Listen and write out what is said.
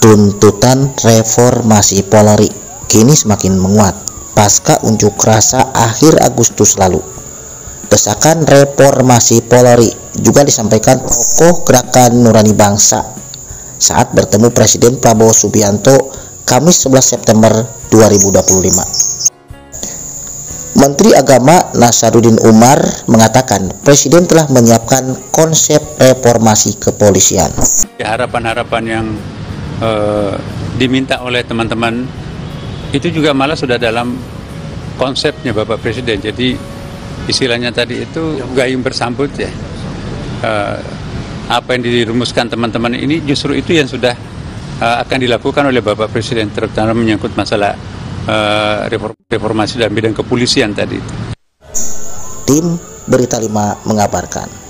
tuntutan reformasi Polri kini semakin menguat pasca unjuk rasa akhir Agustus lalu. Desakan reformasi Polri juga disampaikan tokoh Gerakan Nurani Bangsa saat bertemu Presiden Prabowo Subianto Kamis 11 September 2025. Menteri Agama Nasaruddin Umar mengatakan Presiden telah menyiapkan konsep reformasi kepolisian. Harapan-harapan yang diminta oleh teman-teman itu juga malah sudah dalam konsepnya Bapak Presiden. Jadi istilahnya tadi itu gayung bersambut ya. Apa yang dirumuskan teman-teman ini justru itu yang sudah akan dilakukan oleh Bapak Presiden, terutama menyangkut masalah reformasi dalam bidang kepolisian tadi. Tim Berita 5 mengabarkan.